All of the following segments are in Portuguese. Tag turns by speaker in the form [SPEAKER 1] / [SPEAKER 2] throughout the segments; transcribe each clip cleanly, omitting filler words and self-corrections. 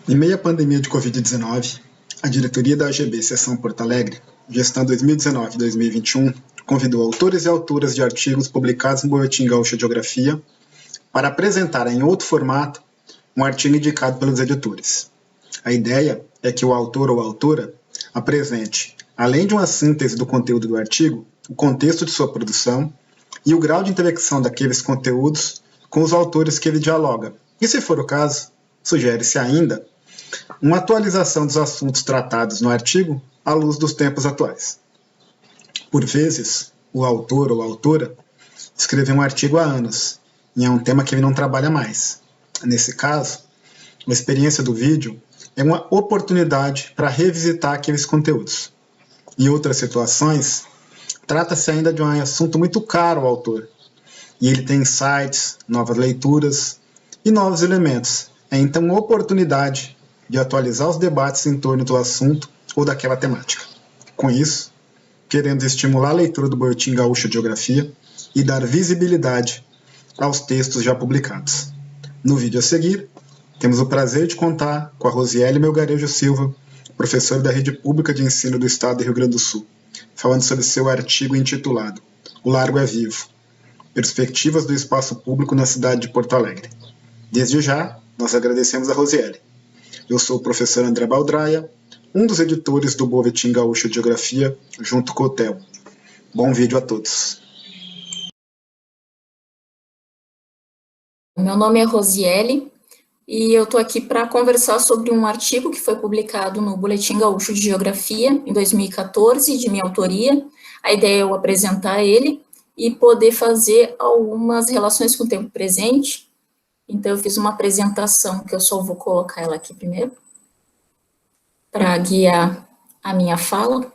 [SPEAKER 1] Em meio à pandemia de Covid-19, a diretoria da AGB Seção Porto Alegre, gestão 2019-2021, convidou autores e autoras de artigos publicados no Boletim Gaúcho de Geografia para apresentar em outro formato um artigo indicado pelos editores. A ideia é que o autor ou autora apresente, além de uma síntese do conteúdo do artigo, o contexto de sua produção e o grau de intersecção daqueles conteúdos com os autores que ele dialoga. E, se for o caso, sugere-se ainda uma atualização dos assuntos tratados no artigo à luz dos tempos atuais. Por vezes, o autor ou autora escreveu um artigo há anos e é um tema que ele não trabalha mais. Nesse caso, a experiência do vídeo é uma oportunidade para revisitar aqueles conteúdos. Em outras situações, trata-se ainda de um assunto muito caro ao autor, e ele tem insights, novas leituras e novos elementos. É então uma oportunidade de atualizar os debates em torno do assunto ou daquela temática. Com isso, queremos estimular a leitura do Boletim Gaúcho de Geografia e dar visibilidade aos textos já publicados. No vídeo a seguir, temos o prazer de contar com a Rosiele Melgarejo Silva, professora da Rede Pública de Ensino do Estado do Rio Grande do Sul, falando sobre seu artigo intitulado O Largo é Vivo, Perspectivas do Espaço Público na cidade de Porto Alegre. Desde já, nós agradecemos a Rosiele. Eu sou o professor André Baldraia, um dos editores do Boletim Gaúcho de Geografia, junto com o Theo. Bom vídeo a todos.
[SPEAKER 2] Meu nome é Rosiele e eu estou aqui para conversar sobre um artigo que foi publicado no Boletim Gaúcho de Geografia em 2014, de minha autoria. A ideia é eu apresentar ele e poder fazer algumas relações com o tempo presente. Então, eu fiz uma apresentação, que eu só vou colocar ela aqui primeiro, para guiar a minha fala.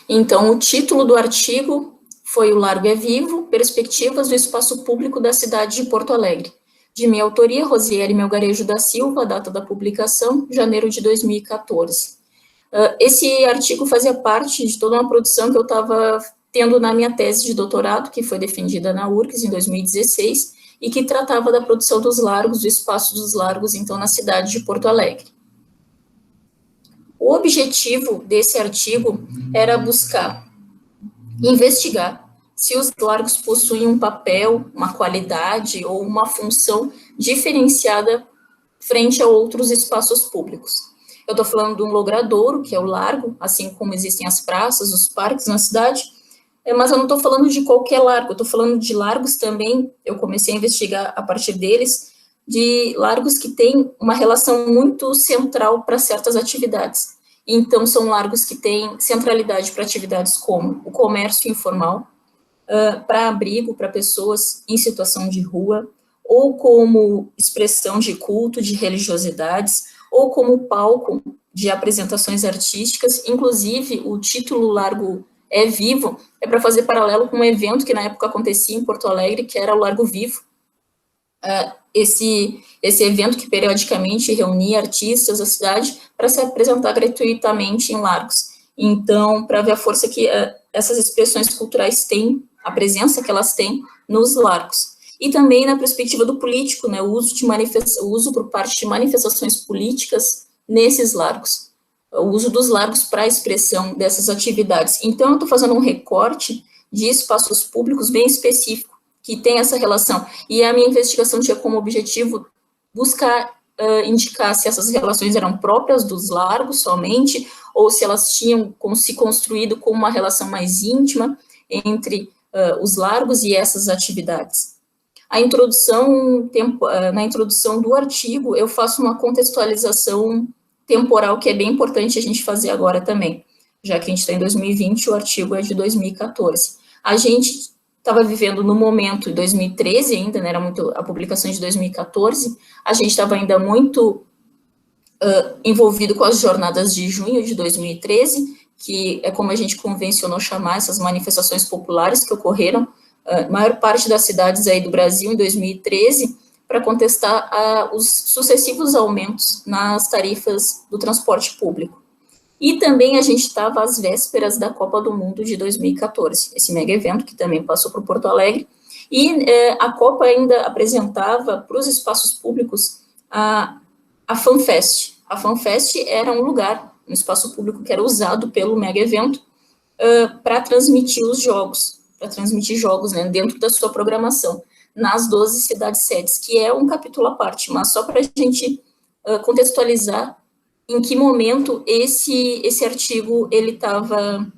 [SPEAKER 2] Então, o título do artigo foi O Largo é Vivo, Perspectivas do Espaço Público da Cidade de Porto Alegre. De minha autoria, Rosiele Melgarejo da Silva, data da publicação, janeiro de 2014. Esse artigo fazia parte de toda uma produção que eu estava tendo na minha tese de doutorado, que foi defendida na URGS em 2016, e que tratava da produção dos largos, do espaço dos largos, então, na cidade de Porto Alegre. O objetivo desse artigo era buscar investigar se os largos possuem um papel, uma qualidade ou uma função diferenciada frente a outros espaços públicos. Eu estou falando de um logradouro, que é o largo, assim como existem as praças, os parques na cidade, mas eu não estou falando de qualquer largo, eu estou falando de largos também, eu comecei a investigar a partir deles, de largos que têm uma relação muito central para certas atividades. Então, são largos que têm centralidade para atividades como o comércio informal, para abrigo para pessoas em situação de rua, ou como expressão de culto, de religiosidades, ou como palco de apresentações artísticas. Inclusive, o título Largo é Vivo é para fazer paralelo com um evento que na época acontecia em Porto Alegre, que era o Largo Vivo. Esse evento que periodicamente reunia artistas da cidade para se apresentar gratuitamente em largos. Então, para ver a força que essas expressões culturais têm, a presença que elas têm nos largos. E também na perspectiva do político, né, o uso por parte de manifestações políticas nesses largos, o uso dos largos para a expressão dessas atividades. Então, eu estou fazendo um recorte de espaços públicos bem específico, que tem essa relação, e a minha investigação tinha como objetivo buscar indicar se essas relações eram próprias dos largos somente, ou se elas tinham se construído como uma relação mais íntima entre os largos e essas atividades. Na introdução do artigo, eu faço uma contextualização temporal que é bem importante a gente fazer agora também, já que a gente está em 2020, o artigo é de 2014. A gente estava vivendo no momento, em 2013 ainda, né, era muito a publicação de 2014, a gente estava ainda muito envolvido com as jornadas de junho de 2013, que é como a gente convencionou chamar essas manifestações populares que ocorreram maior parte das cidades aí do Brasil em 2013, para contestar os sucessivos aumentos nas tarifas do transporte público. E também a gente estava às vésperas da Copa do Mundo de 2014, esse mega evento que também passou por Porto Alegre, e a Copa ainda apresentava para os espaços públicos a FanFest. A FanFest era um lugar, um espaço público que era usado pelo mega evento para transmitir os jogos, né, dentro da sua programação, nas 12 cidades sedes, que é um capítulo à parte, mas só para a gente contextualizar em que momento esse artigo ele estava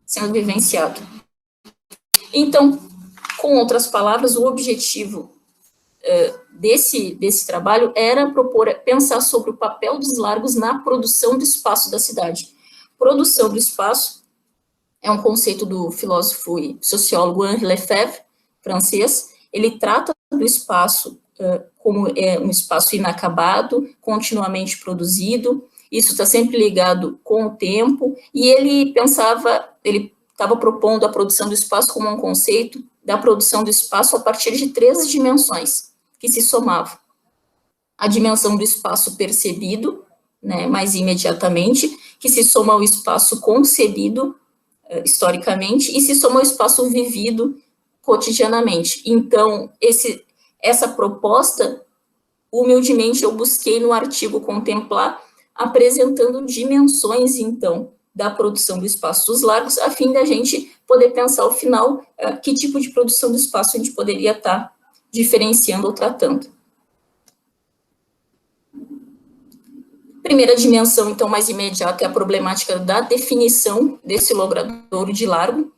[SPEAKER 2] sendo vivenciado. Então, com outras palavras, o objetivo desse trabalho era pensar sobre o papel dos largos na produção do espaço da cidade. Produção do espaço é um conceito do filósofo e sociólogo Henri Lefebvre, francês. Ele trata do espaço como um espaço inacabado, continuamente produzido. Isso está sempre ligado com o tempo, e ele estava propondo a produção do espaço como um conceito da produção do espaço a partir de 3 dimensões que se somavam. A dimensão do espaço percebido, né, mais imediatamente, que se soma ao espaço concebido historicamente, e se soma ao espaço vivido cotidianamente. Então, essa proposta, humildemente, eu busquei no artigo contemplar, apresentando dimensões, então, da produção do espaço dos largos, a fim da gente poder pensar, ao final, que tipo de produção do espaço a gente poderia estar diferenciando ou tratando. Primeira dimensão, então, mais imediata, é a problemática da definição desse logradouro de largo.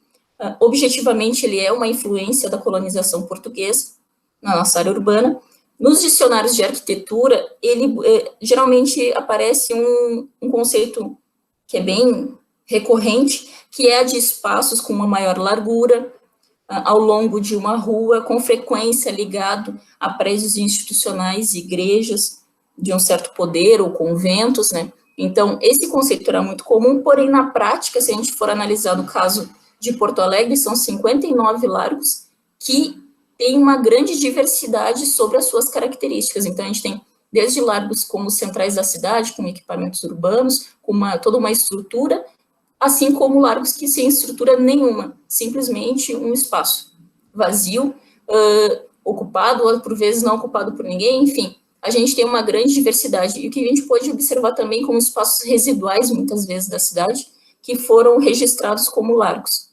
[SPEAKER 2] Objetivamente, ele é uma influência da colonização portuguesa na nossa área urbana. Nos dicionários de arquitetura, ele geralmente aparece um conceito que é bem recorrente, que é a de espaços com uma maior largura, ao longo de uma rua, com frequência ligado a prédios institucionais, igrejas de um certo poder ou conventos, né? Então, esse conceito era muito comum, porém, na prática, se a gente for analisar no caso de Porto Alegre, são 59 largos que têm uma grande diversidade sobre as suas características. Então, a gente tem desde largos como centrais da cidade, com equipamentos urbanos, com toda uma estrutura, assim como largos que sem estrutura nenhuma, simplesmente um espaço vazio, ocupado, ou por vezes não ocupado por ninguém, enfim. A gente tem uma grande diversidade, e o que a gente pode observar também como espaços residuais, muitas vezes, da cidade, que foram registrados como largos.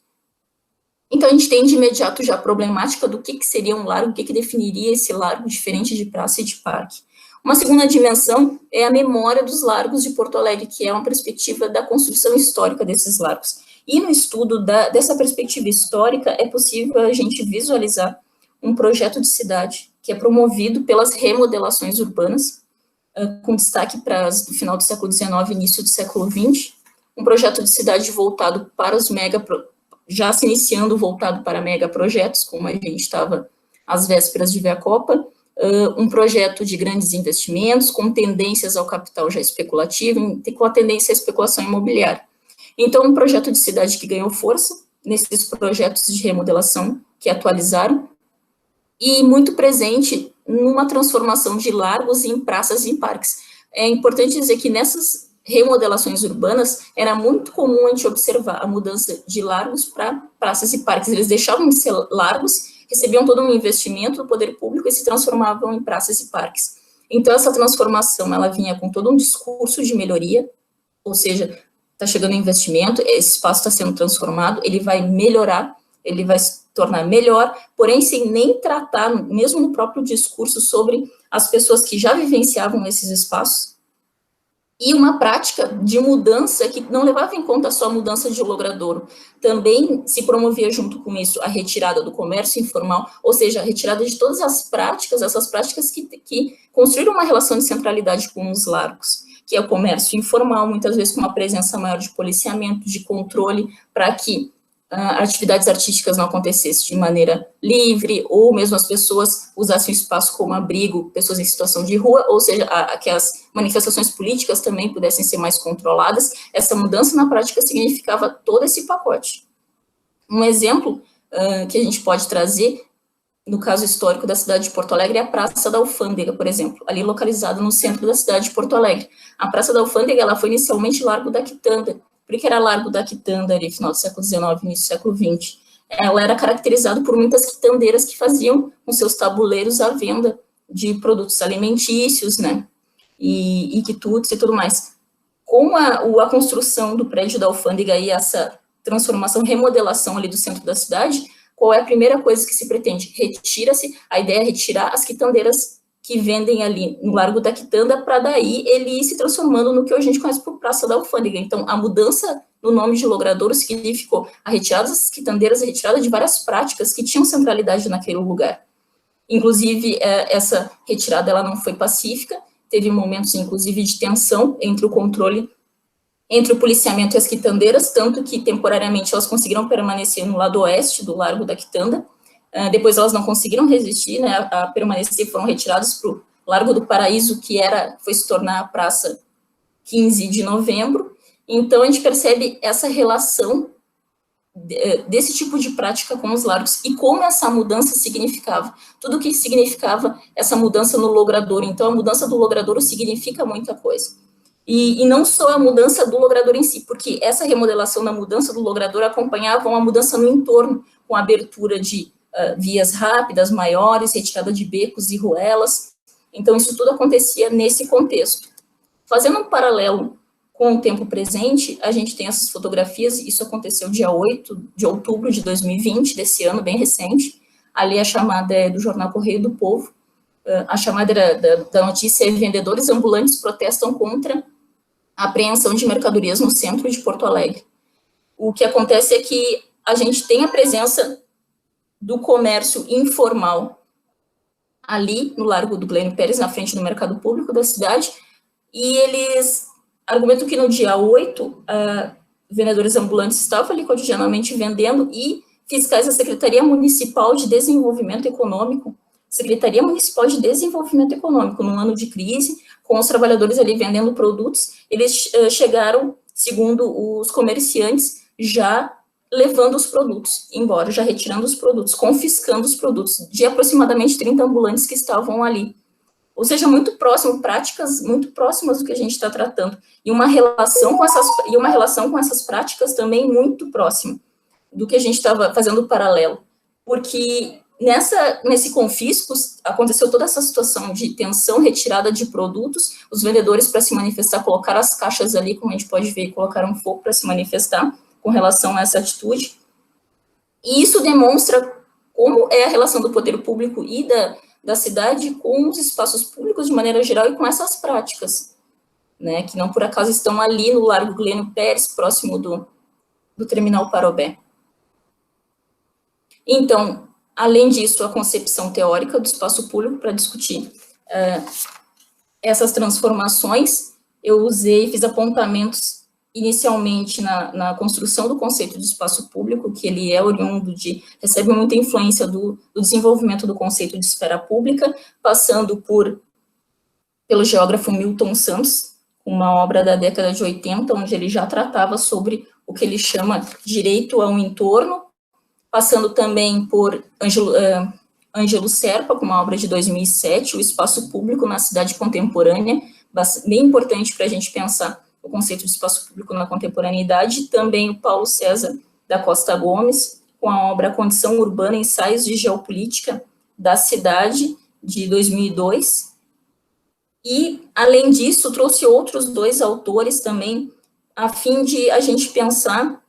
[SPEAKER 2] Então, a gente tem de imediato já a problemática do que seria um largo, o que definiria esse largo diferente de praça e de parque. Uma segunda dimensão é a memória dos largos de Porto Alegre, que é uma perspectiva da construção histórica desses largos. E no estudo dessa perspectiva histórica, é possível a gente visualizar um projeto de cidade que é promovido pelas remodelações urbanas, com destaque para o final do século XIX e início do século XX, um projeto de cidade voltado para os já se iniciando voltado para megaprojetos, como a gente estava às vésperas de ver a Copa, um projeto de grandes investimentos, com tendências ao capital já especulativo, com a tendência à especulação imobiliária. Então, um projeto de cidade que ganhou força nesses projetos de remodelação que atualizaram, e muito presente numa transformação de largos em praças e em parques. É importante dizer que nessas remodelações urbanas era muito comum a gente observar a mudança de largos para praças e parques. Eles deixavam de ser largos, recebiam todo um investimento do poder público e se transformavam em praças e parques. Então, essa transformação, ela vinha com todo um discurso de melhoria, ou seja, está chegando investimento, esse espaço está sendo transformado, ele vai melhorar, ele vai se tornar melhor, porém sem nem tratar, mesmo no próprio discurso, sobre as pessoas que já vivenciavam esses espaços, e uma prática de mudança que não levava em conta só a mudança de logradouro, também se promovia junto com isso a retirada do comércio informal, ou seja, a retirada de todas as práticas, essas práticas que construíram uma relação de centralidade com os largos, que é o comércio informal, muitas vezes com uma presença maior de policiamento, de controle, para que atividades artísticas não acontecessem de maneira livre, ou mesmo as pessoas usassem o espaço como abrigo, pessoas em situação de rua, ou seja, que as manifestações políticas também pudessem ser mais controladas. Essa mudança na prática significava todo esse pacote. Um exemplo que a gente pode trazer no caso histórico da cidade de Porto Alegre, é a Praça da Alfândega, por exemplo, ali localizada no centro da cidade de Porto Alegre. A Praça da Alfândega, ela foi inicialmente Largo da Quitanda. Por que era Largo da Quitanda ali, final do século XIX, início do século XX? Ela era caracterizada por muitas quitandeiras que faziam com seus tabuleiros a venda de produtos alimentícios, né, e quitutes e tudo mais. Com a construção do prédio da Alfândega e essa transformação, remodelação ali do centro da cidade, qual é a primeira coisa que se pretende? A ideia é retirar as quitandeiras que vendem ali no Largo da Quitanda, para daí ele ir se transformando no que a gente conhece por Praça da Alfândega. Então, a mudança no nome de Logradouro significou a retirada das quitandeiras, a retirada de várias práticas que tinham centralidade naquele lugar. Inclusive, essa retirada ela não foi pacífica, teve momentos, inclusive, de tensão entre o controle, entre o policiamento e as quitandeiras, tanto que, temporariamente, elas conseguiram permanecer no lado oeste do Largo da Quitanda. Depois elas não conseguiram resistir, né, a permanecer, foram retiradas para o Largo do Paraíso, que foi se tornar a Praça 15 de Novembro. Então, a gente percebe essa relação desse tipo de prática com os largos e como essa mudança significava. Tudo que significava essa mudança no logradouro. Então, a mudança do logradouro significa muita coisa. E não só a mudança do logradouro em si, porque essa remodelação da mudança do logradouro acompanhava uma mudança no entorno, com a abertura de vias rápidas, maiores, retirada de becos e ruelas. Então, isso tudo acontecia nesse contexto. Fazendo um paralelo com o tempo presente, a gente tem essas fotografias, isso aconteceu dia 8 de outubro de 2020, desse ano, bem recente. Ali a chamada é do jornal Correio do Povo. A chamada da notícia é: vendedores ambulantes protestam contra a apreensão de mercadorias no centro de Porto Alegre. O que acontece é que a gente tem a presença do comércio informal ali no Largo do Glênio Pérez, na frente do mercado público da cidade, e eles argumentam que no dia 8, vendedores ambulantes estavam ali cotidianamente vendendo e fiscais da Secretaria Municipal de Desenvolvimento Econômico, num ano de crise, com os trabalhadores ali vendendo produtos, eles chegaram, segundo os comerciantes, já levando os produtos embora, já retirando os produtos, confiscando os produtos, de aproximadamente 30 ambulantes que estavam ali. Ou seja, muito próximo, práticas muito próximas do que a gente está tratando, e uma relação com essas práticas também muito próxima do que a gente estava fazendo paralelo, porque nesse confisco aconteceu toda essa situação de tensão, retirada de produtos, os vendedores, para se manifestar, colocaram as caixas ali, como a gente pode ver, colocaram fogo para se manifestar com relação a essa atitude, e isso demonstra como é a relação do poder público e da cidade com os espaços públicos de maneira geral e com essas práticas, né, que não por acaso estão ali no Largo Glênio Pérez, próximo do Terminal Parobé. Então, além disso, a concepção teórica do espaço público para discutir essas transformações, eu fiz apontamentos inicialmente na construção do conceito de espaço público, que ele é oriundo recebe muita influência do desenvolvimento do conceito de esfera pública, passando pelo geógrafo Milton Santos, uma obra da década de 80, onde ele já tratava sobre o que ele chama direito ao entorno, passando também por Ângelo Serpa, com uma obra de 2007, o espaço público na cidade contemporânea, bem importante para a gente pensar o conceito de espaço público na contemporaneidade, também o Paulo César da Costa Gomes, com a obra Condição Urbana, Ensaios de Geopolítica da Cidade, de 2002, e, além disso, trouxe outros 2 autores também, a fim de a gente pensar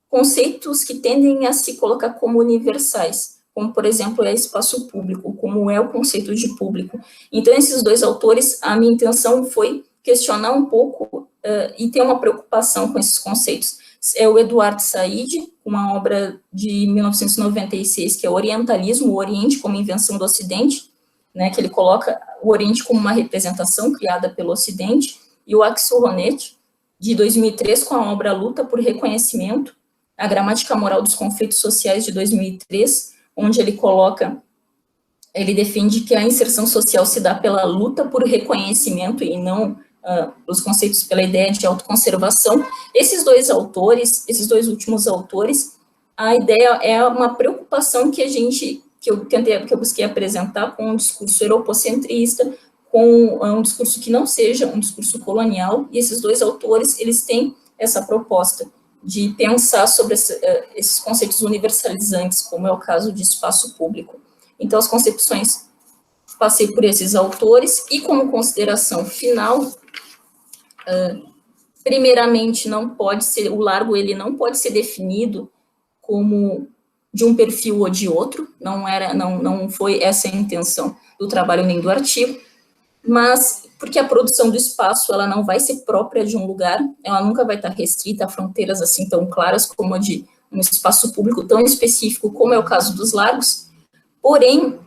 [SPEAKER 2] conceitos que tendem a se colocar como universais, como, por exemplo, é espaço público, como é o conceito de público. Então, esses 2 autores, a minha intenção foi questionar um pouco e ter uma preocupação com esses conceitos. É o Eduardo Said, uma obra de 1996, que é Orientalismo, o Oriente como Invenção do Ocidente, né, que ele coloca o Oriente como uma representação criada pelo Ocidente, e o Axel Honneth, de 2003, com a obra Luta por Reconhecimento, a Gramática Moral dos Conflitos Sociais, de 2003, onde ele defende que a inserção social se dá pela luta por reconhecimento e não os conceitos pela ideia de autoconservação. Esses 2 últimos autores, a ideia é uma preocupação que que eu busquei apresentar com um discurso europocentrista, com um discurso que não seja um discurso colonial, e esses dois autores, eles têm essa proposta de pensar sobre esses conceitos universalizantes, como é o caso de espaço público. Então, as concepções, passei por esses autores, e como consideração final, primeiramente, o largo ele não pode ser definido como de um perfil ou de outro, não foi essa a intenção do trabalho nem do artigo, mas porque a produção do espaço ela não vai ser própria de um lugar, ela nunca vai estar restrita a fronteiras assim tão claras como a de um espaço público tão específico como é o caso dos lagos, porém,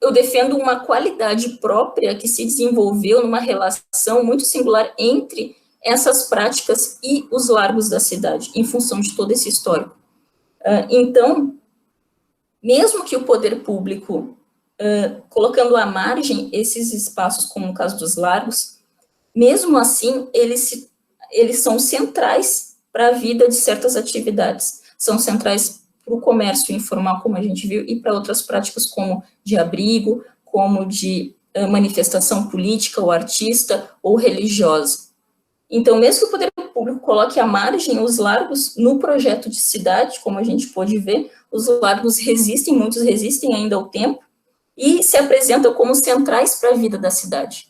[SPEAKER 2] eu defendo uma qualidade própria que se desenvolveu numa relação muito singular entre essas práticas e os largos da cidade, em função de todo esse histórico. Então, mesmo que o poder público, colocando à margem esses espaços, como o caso dos largos, mesmo assim, eles são centrais para a vida de certas atividades, são centrais para o comércio informal, como a gente viu, e para outras práticas como de abrigo, como de manifestação política, ou artista, ou religiosa. Então, mesmo que o poder público coloque à margem os largos no projeto de cidade, como a gente pôde ver, os largos resistem, muitos resistem ainda ao tempo, e se apresentam como centrais para a vida da cidade,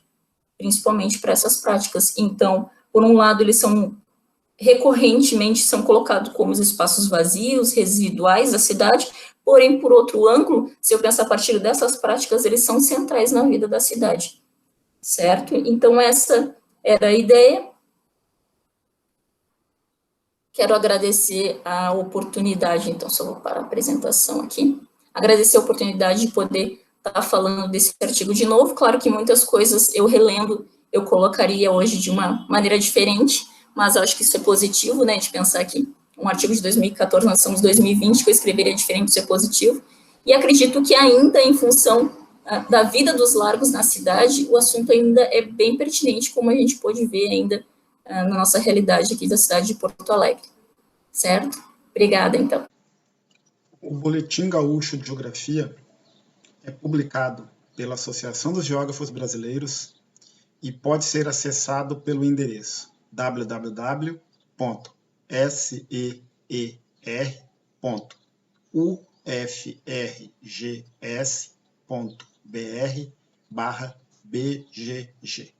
[SPEAKER 2] principalmente para essas práticas. Então, por um lado, eles recorrentemente são colocados como os espaços vazios, residuais da cidade, porém, por outro ângulo, se eu pensar a partir dessas práticas, eles são centrais na vida da cidade, certo? Então, essa era a ideia. Quero agradecer a oportunidade, então, só vou parar a apresentação aqui, agradecer a oportunidade de poder estar falando desse artigo de novo. Claro que muitas coisas eu relendo, eu colocaria hoje de uma maneira diferente, mas eu acho que isso é positivo, né, de pensar que um artigo de 2014, nós estamos em 2020, que eu escreveria diferente, isso é positivo, e acredito que ainda em função da vida dos largos na cidade, o assunto ainda é bem pertinente, como a gente pôde ver ainda na nossa realidade aqui da cidade de Porto Alegre, certo? Obrigada, então.
[SPEAKER 1] O Boletim Gaúcho de Geografia é publicado pela Associação dos Geógrafos Brasileiros e pode ser acessado pelo endereço www.ser.ufrgs.br/bgg.